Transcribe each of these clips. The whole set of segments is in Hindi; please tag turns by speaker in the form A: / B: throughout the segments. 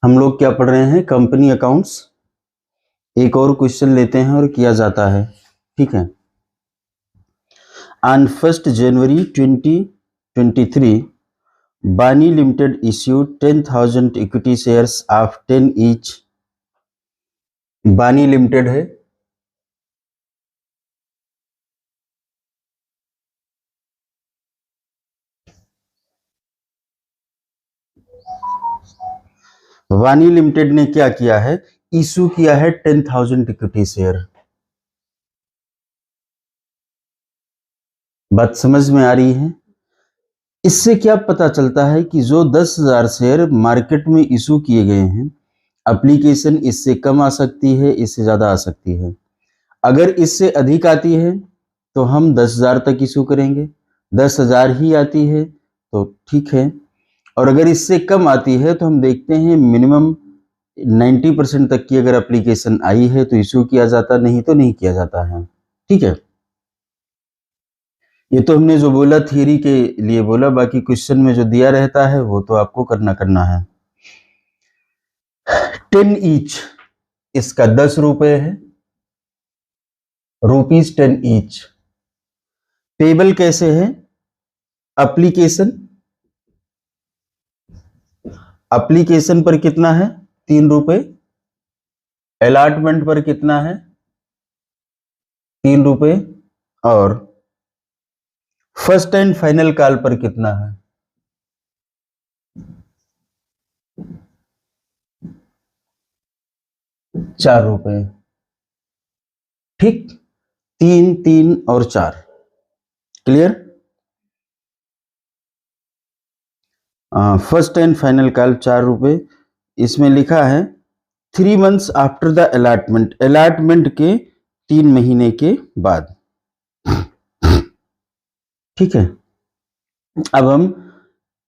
A: हम लोग क्या पढ़ रहे हैं? Company accounts. एक और क्वेश्चन लेते हैं और किया जाता है, ठीक है। ऑन 1 जनवरी 2023 बानी limited issued 10,000 equity shares of 10 each. बानी लिमिटेड है, वानी लिमिटेड ने क्या किया है? इशू किया है 10,000 इक्विटी शेयर। बात समझ में आ रही है? इससे क्या पता चलता है कि जो 10,000 शेयर मार्केट में इशू किए गए हैं, एप्लीकेशन इससे कम आ सकती है, इससे ज्यादा आ सकती है। अगर इससे अधिक आती है तो हम 10,000 तक इशू करेंगे, 10,000 ही आती है तो ठीक है, और अगर इससे कम आती है तो हम देखते हैं मिनिमम 90% तक की अगर एप्लीकेशन आई है तो इशू किया जाता, नहीं तो नहीं किया जाता है, ठीक है। ये तो हमने जो बोला थियरी के लिए बोला, बाकी क्वेश्चन में जो दिया रहता है वो तो आपको करना है। 10 ईच, इसका 10 रुपए है, ₹10 ईच। पेबल कैसे है? एप्लीकेशन पर कितना है? 3 रुपए। अलॉटमेंट पर कितना है? 3 रुपए। और फर्स्ट एंड फाइनल कॉल पर कितना है? 4 रुपए। ठीक, 3, 3 और 4। Clear? First and final call 4 रुपए। इसमें लिखा है 3 months after the allotment, allotment के 3 महीने के बाद, ठीक है। अब हम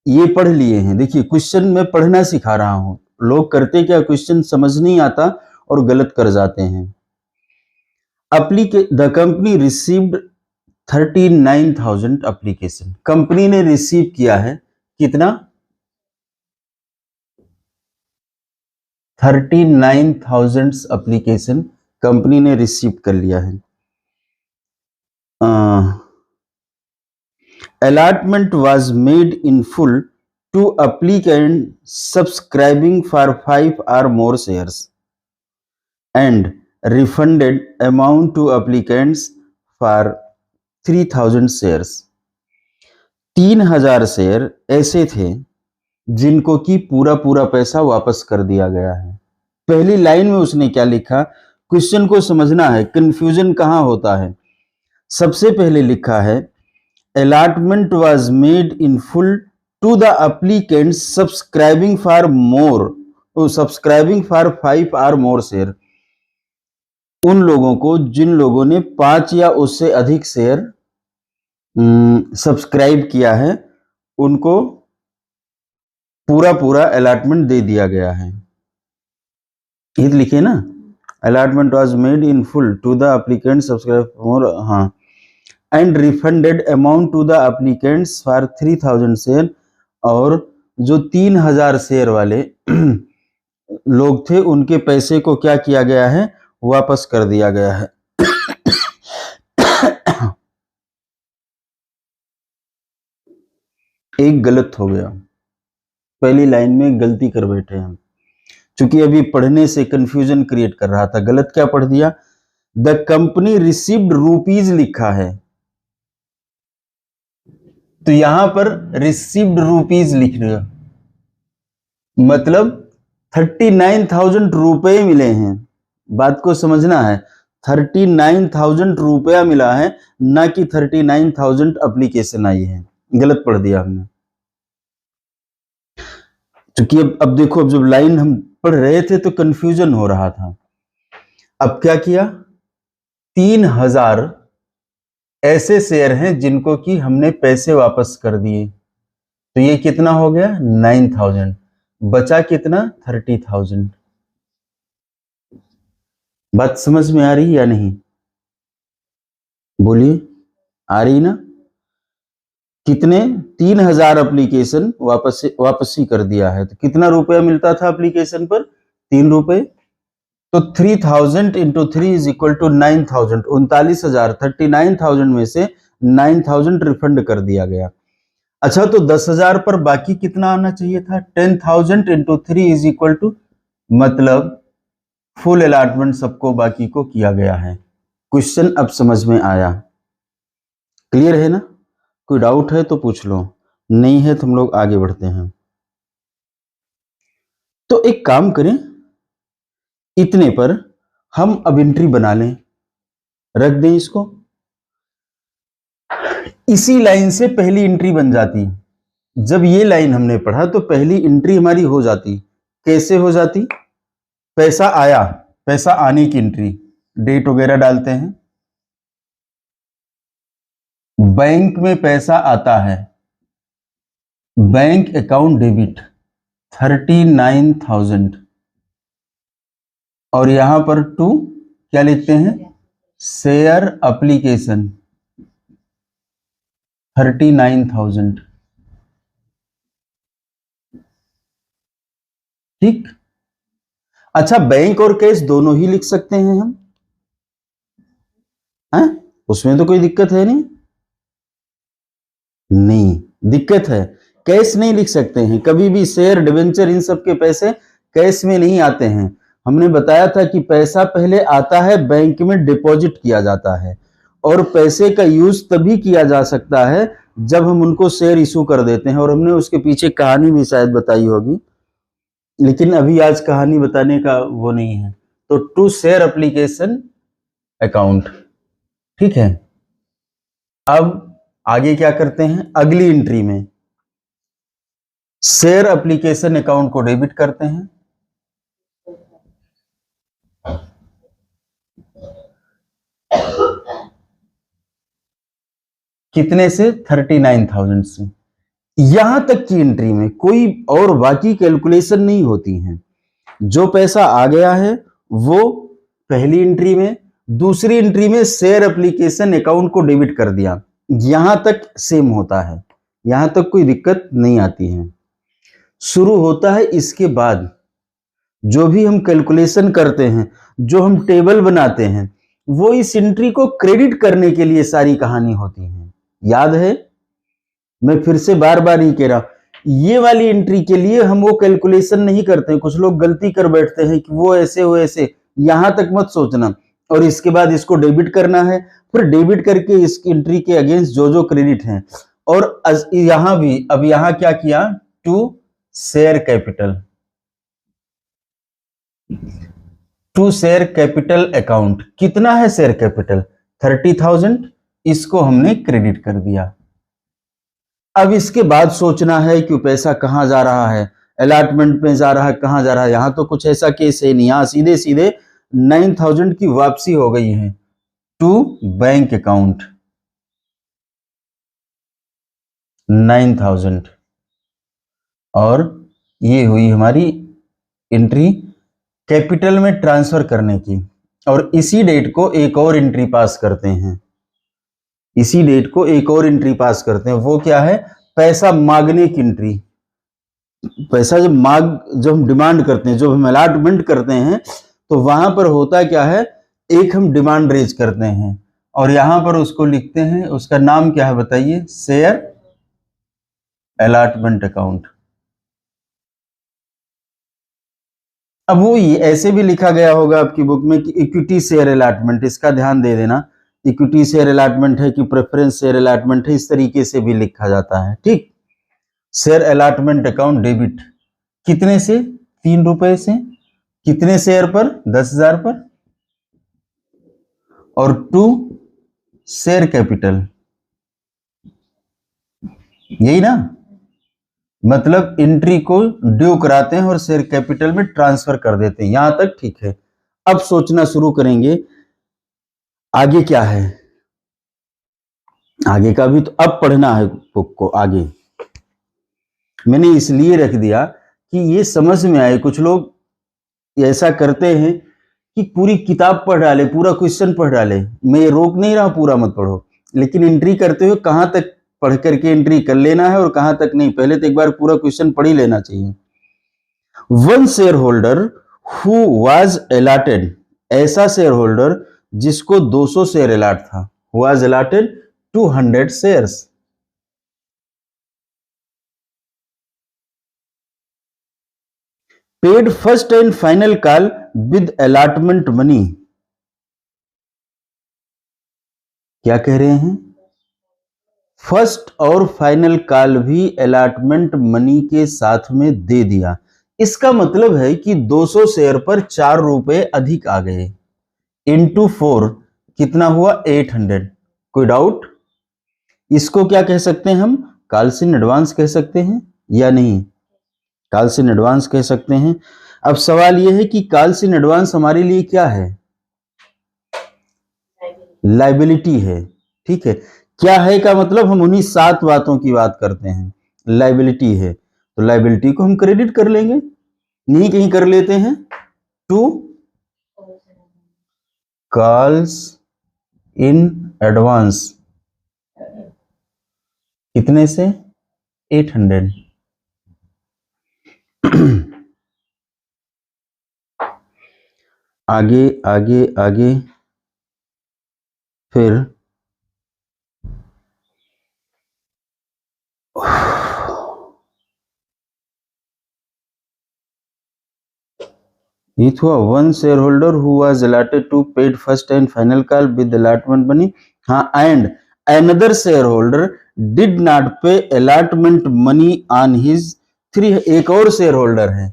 A: ये पढ़ लिए हैं। देखिए क्वेश्चन में पढ़ना सिखा रहा हूं, लोग करते क्या, क्वेश्चन समझ नहीं आता और गलत कर जाते हैं। The company received 39,000 application, company ने रिसीव किया है कितना? 39,000 एप्लीकेशन कंपनी ने रिसीव कर लिया है। Allotment was made in full to applicant subscribing for 5 or more shares and refunded amount to applicants for 3,000 shares। 3,000 share ऐसे थे जिनको कि पूरा पूरा पैसा वापस कर दिया गया है। पहली लाइन में उसने क्या लिखा, क्वेश्चन को समझना है, कंफ्यूजन कहां होता है। सबसे पहले लिखा है allotment was made in full to the applicants subscribing for more, subscribing for 5 or more share। उन लोगों को जिन लोगों ने 5 या उससे अधिक शेयर सब्सक्राइब किया है, उनको पूरा पूरा अलॉटमेंट दे दिया गया है। ये लिखे ना, allotment was made in full to the applicants subscribe more, हाँ, and refunded amount to the applicants for 3,000 share. और जो 3,000 शेयर वाले लोग थे उनके पैसे को क्या किया गया है? वापस कर दिया गया है। एक गलत हो गया, पहली लाइन में गलती कर बैठे हम, क्योंकि अभी पढ़ने से कंफ्यूजन क्रिएट कर रहा था। गलत क्या पढ़ दिया? द कंपनी रिसीव्ड रुपीज लिखा है, तो यहां पर रिसीव्ड रुपीज लिख दिया, मतलब 39,000 रुपए मिले हैं। बात को समझना है, 39,000 रुपया मिला है, ना कि 39,000 एप्लीकेशन आई है। गलत पढ़ दिया हमने, क्योंकि अब देखो, अब जब लाइन हम पढ़ रहे थे तो कंफ्यूजन हो रहा था। अब क्या किया? 3,000 ऐसे शेयर हैं जिनको कि हमने पैसे वापस कर दिए, तो ये कितना हो गया? 9,000। बचा कितना? 30,000। बात समझ में आ रही या नहीं? बोलिए, आ रही ना? कितने 3000 एप्लीकेशन वापसी कर दिया है। तो कितना रुपया मिलता था एप्लीकेशन पर? 3 रुपए। तो 3000 इंटू 3 इज इक्वल टू 9000, 39,000, 39,000 में से 9000 रिफंड कर दिया गया। अच्छा, तो 10,000 पर बाकी कितना आना चाहिए था? 10,000 इंटू 3 इज इक्वल टू, मतलब फुल अलॉटमेंट सबको बाकी को किया गया है। क्वेश्चन अब समझ में आया? क्लियर है ना? कोई डाउट है तो पूछ लो, नहीं है तो हम लोग आगे बढ़ते हैं। तो एक काम करें, इतने पर हम अब एंट्री बना लें, रख दें इसको। इसी लाइन से पहली एंट्री बन जाती। जब ये लाइन हमने पढ़ा तो पहली एंट्री हमारी हो जाती। कैसे हो जाती? पैसा आया, पैसा आने की एंट्री, डेट वगैरह डालते हैं। बैंक में पैसा आता है, बैंक अकाउंट डेबिट 39,000, और यहां पर टू क्या लिखते हैं? Share application 39,000। ठीक। अच्छा, बैंक और कैश दोनों ही लिख सकते हैं हम, हैं? उसमें तो कोई दिक्कत है नहीं? नहीं, दिक्कत है। कैश नहीं लिख सकते हैं कभी भी। शेयर, डिवेंचर, इन सब के पैसे कैश में नहीं आते हैं। हमने बताया था कि पैसा पहले आता है, बैंक में डिपॉजिट किया जाता है, और पैसे का यूज तभी किया जा सकता है जब हम उनको शेयर इशू कर देते हैं। और हमने उसके पीछे कहानी भी शायद बताई होगी, लेकिन अभी आज कहानी बताने का वो नहीं है। तो टू शेयर एप्लीकेशन अकाउंट, ठीक है। अब आगे क्या करते हैं? अगली एंट्री में शेयर एप्लीकेशन अकाउंट को डेबिट करते हैं। कितने से? 39,000 से। यहां तक की एंट्री में कोई और बाकी कैलकुलेशन नहीं होती है। जो पैसा आ गया है वो पहली एंट्री में, दूसरी एंट्री में शेयर एप्लीकेशन अकाउंट को डेबिट कर दिया। यहां तक सेम होता है, यहां तक कोई दिक्कत नहीं आती है। शुरू होता है इसके बाद जो भी हम कैलकुलेशन करते हैं, जो हम टेबल बनाते हैं, वो इस एंट्री को क्रेडिट करने के लिए सारी कहानी होती है। याद है? मैं फिर से बार बार ही कह रहा हूं, ये वाली एंट्री के लिए हम वो कैलकुलेशन नहीं करते हैं। कुछ लोग गलती कर बैठते हैं कि वो ऐसे हो ऐसे, यहां तक मत सोचना। और इसके बाद इसको डेबिट करना है, फिर डेबिट करके इस एंट्री के अगेंस्ट जो जो क्रेडिट है। और यहां भी अब यहां क्या किया? To share capital, to share capital account. कितना है शेयर कैपिटल? 30,000। इसको हमने क्रेडिट कर दिया। अब इसके बाद सोचना है कि पैसा कहां जा रहा है, अलॉटमेंट में जा रहा है, कहां जा रहा है। यहां तो कुछ ऐसा केस है नहीं, यहां सीधे सीधे 9,000 की वापसी हो गई है टू बैंक अकाउंट 9,000, और ये हुई हमारी एंट्री कैपिटल में ट्रांसफर करने की। और इसी डेट को एक और एंट्री पास करते हैं, इसी डेट को एक और एंट्री पास करते हैं। वो क्या है? पैसा मांगने की एंट्री। पैसा जब हम डिमांड करते हैं, जब हम अलॉटमेंट करते हैं, तो वहां पर होता क्या है? एक हम डिमांड रेज करते हैं और यहां पर उसको लिखते हैं, उसका नाम क्या है बताइए? Share allotment account. अब वो ऐसे भी लिखा गया होगा आपकी बुक में कि इक्विटी शेयर अलॉटमेंट, इसका ध्यान दे देना। इक्विटी शेयर अलॉटमेंट है कि प्रेफरेंस शेयर अलॉटमेंट है, इस तरीके से भी लिखा जाता है। ठीक। शेयर अलॉटमेंट अकाउंट डेबिट कितने से? 3 रुपए से। कितने शेयर पर? 10,000 पर। और टू शेयर कैपिटल, यही ना? मतलब एंट्री को ड्यू कराते हैं और शेयर कैपिटल में ट्रांसफर कर देते हैं। यहां तक ठीक है। अब सोचना शुरू करेंगे आगे क्या है। आगे का भी तो अब पढ़ना है बुक को आगे। मैंने इसलिए रख दिया कि ये समझ में आए। कुछ लोग ऐसा करते हैं कि पूरी किताब पढ़ डाले, पूरा क्वेश्चन पढ़ डाले। मैं ये रोक नहीं रहा, पूरा मत पढ़ो, लेकिन एंट्री करते हुए कहां तक पढ़ करके एंट्री कर लेना है और कहां तक नहीं, पहले तो एक बार पूरा क्वेश्चन पढ़ ही लेना चाहिए। One share holder who was allotted, ऐसा शेयर होल्डर जिसको 200 शेयर अलॉट था, was allotted 200 shares. Paid first and final call with allotment money. क्या कह रहे हैं? फर्स्ट और फाइनल कॉल भी अलॉटमेंट मनी के साथ में दे दिया। इसका मतलब है कि 200 शेयर पर 4 रुपए अधिक आ गए, इंटू 4 कितना हुआ? 800। कोई डाउट? इसको क्या कह सकते हैं हम? कॉल्स इन एडवांस कह सकते हैं या नहीं? कॉल्स इन एडवांस कह सकते हैं। अब सवाल यह है कि कॉल्स इन एडवांस हमारे लिए क्या है? लाइबिलिटी है। ठीक है, क्या है का मतलब हम उन्हीं 7 बातों की बात करते हैं। लाइबिलिटी है तो लाइबिलिटी को हम क्रेडिट कर लेंगे, नहीं कहीं कर लेते हैं, टू कॉल्स इन एडवांस। कितने से? 800। आगे आगे आगे फिर ये हुआ one share holder who was allotted to paid first and final call with allotment money. हाँ, and another share holder did not pay allotment money on his 3। एक और शेयर होल्डर है,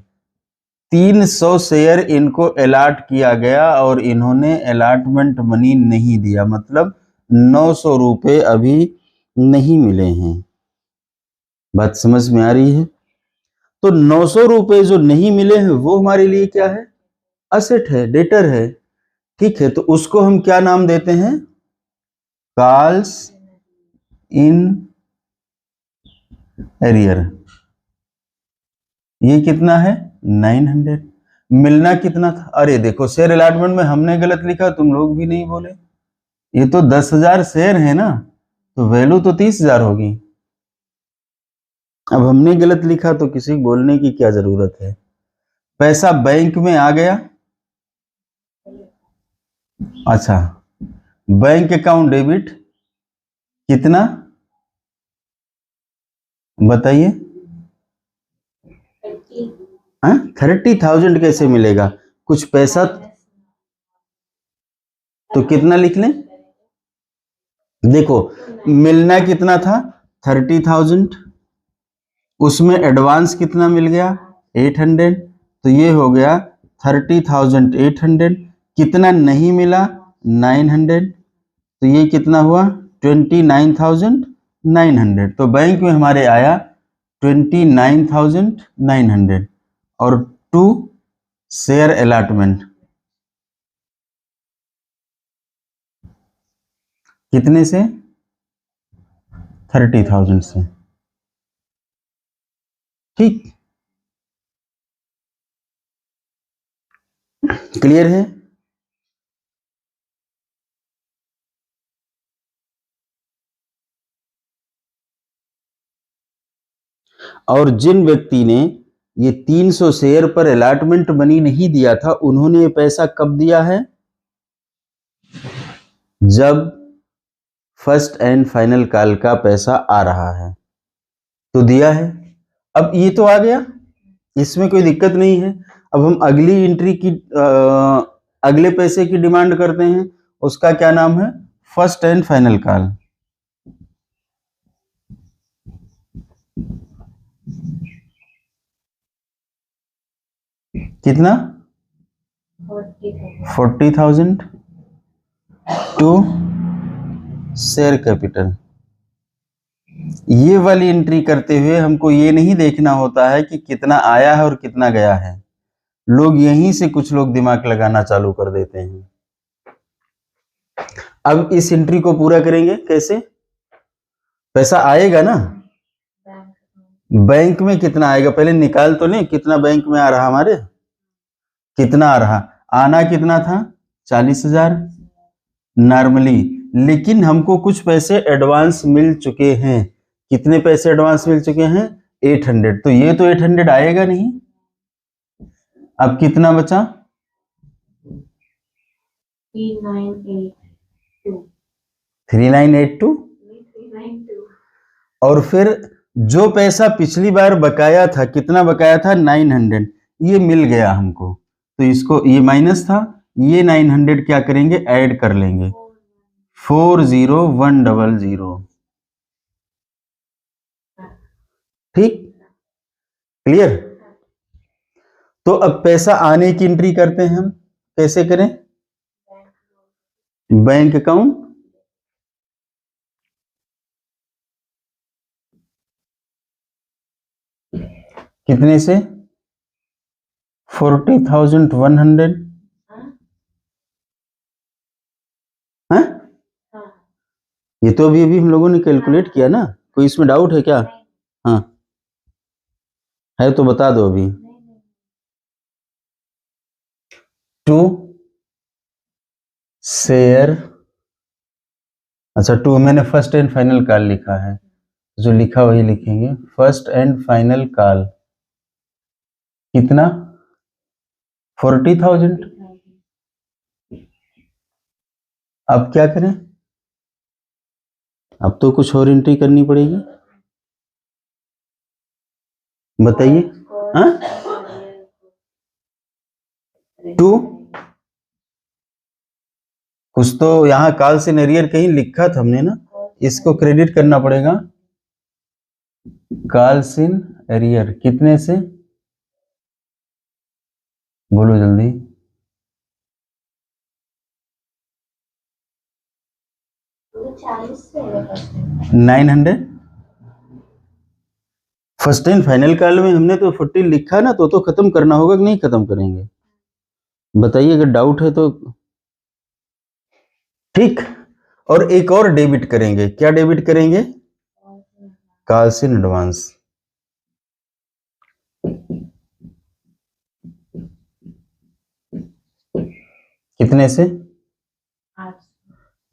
A: 300 शेयर इनको अलॉट किया गया और इन्होंने अलॉटमेंट मनी नहीं दिया, मतलब 900 रुपए अभी नहीं मिले हैं। बात समझ में आ रही है? तो 900 रुपए जो नहीं मिले हैं वो हमारे लिए क्या है? असेट है, डेटर है। ठीक है, तो उसको हम क्या नाम देते हैं? Calls in arrear. ये कितना है? 900। मिलना कितना था? अरे देखो, शेयर अलॉटमेंट में हमने गलत लिखा, तुम लोग भी नहीं बोले। ये तो 10,000 शेयर है ना, तो वैल्यू तो 30,000 होगी। अब हमने गलत लिखा तो किसी को बोलने की क्या जरूरत है। पैसा बैंक में आ गया। अच्छा, बैंक अकाउंट डेबिट कितना बताइए? 30,000 कैसे मिलेगा? कुछ पैसा तो कितना लिख लें? देखो, मिलना कितना था? 30,000। उसमें एडवांस कितना मिल गया? 800। तो ये हो गया 30,800। कितना नहीं मिला? 900। तो ये कितना हुआ? 29,900। तो बैंक में हमारे आया 29,900 और 2 शेयर अलॉटमेंट कितने से? 30,000 से। ठीक, क्लियर है? और जिन व्यक्ति ने ये 300 शेयर पर अलॉटमेंट मनी नहीं दिया था, उन्होंने ये पैसा कब दिया है? जब फर्स्ट एंड फाइनल कॉल का पैसा आ रहा है तो दिया है। अब ये तो आ गया, इसमें कोई दिक्कत नहीं है। अब हम अगली एंट्री की अगले पैसे की डिमांड करते हैं, उसका क्या नाम है? First and final call. कितना? 40,000 टू शेयर कैपिटल। ये वाली एंट्री करते हुए हमको ये नहीं देखना होता है कि कितना आया है और कितना गया है। लोग यहीं से कुछ लोग दिमाग लगाना चालू कर देते हैं। अब इस एंट्री को पूरा करेंगे कैसे? पैसा आएगा ना, बैंक में कितना आएगा पहले निकाल तो लें। कितना बैंक में आ रहा हमारे? कितना आ रहा? आना कितना था? 40,000 नॉर्मली, लेकिन हमको कुछ पैसे एडवांस मिल चुके हैं कितने पैसे एडवांस मिल चुके हैं? 800। तो ये तो 800 आएगा नहीं। अब कितना बचा? 3982। और फिर जो पैसा पिछली बार बकाया था, कितना बकाया था? 900। ये मिल गया हमको, तो इसको, ये माइनस था, ये 900 क्या करेंगे? ऐड कर लेंगे। 40100। ठीक, क्लियर? तो अब पैसा आने की एंट्री करते हैं हम। कैसे करें? बैंक अकाउंट, कितने से? 40,100। हाँ, ये तो अभी हम लोगों ने कैलकुलेट किया ना। कोई इसमें डाउट है क्या? हाँ, है तो बता दो अभी। 2 शेयर, अच्छा 2 मैंने फर्स्ट एंड फाइनल कॉल लिखा है, जो लिखा वही लिखेंगे। फर्स्ट एंड फाइनल कॉल कितना? 40,000। अब क्या करें? अब तो कुछ और एंट्री करनी पड़ेगी, बताइए। हाँ, 2, कुछ तो यहाँ काल से नरियर कहीं लिखा था हमने ना, इसको क्रेडिट करना पड़ेगा। काल सिन एरियर कितने से? बोलो जल्दी। 900। फर्स्ट एंड फाइनल कॉल में हमने तो 40 लिखा ना, तो खत्म करना होगा कि नहीं खत्म करेंगे? बताइए अगर डाउट है तो। ठीक, और एक और डेबिट करेंगे। क्या डेबिट करेंगे? कॉल सिन एडवांस। कितने से?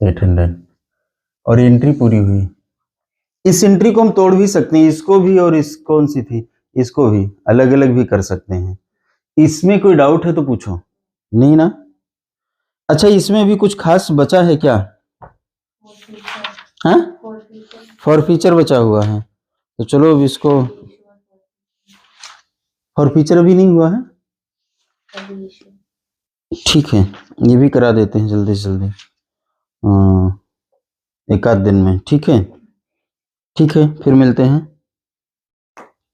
A: 800। और एंट्री पूरी हुई। इस एंट्री को हम तोड़ भी सकते हैं, इसको भी, और इस कौन सी थी, इसको भी अलग अलग भी कर सकते हैं। इसमें कोई डाउट है तो पूछो। नहीं ना? अच्छा, इसमें भी कुछ खास बचा है क्या? हाँ, फॉर फीचर बचा हुआ है, तो चलो अब इसको, फॉर फीचर अभी नहीं हुआ है। ठीक है, ये भी करा देते हैं जल्दी से जल्दी, एक आध दिन में। ठीक है, ठीक है, फिर मिलते हैं।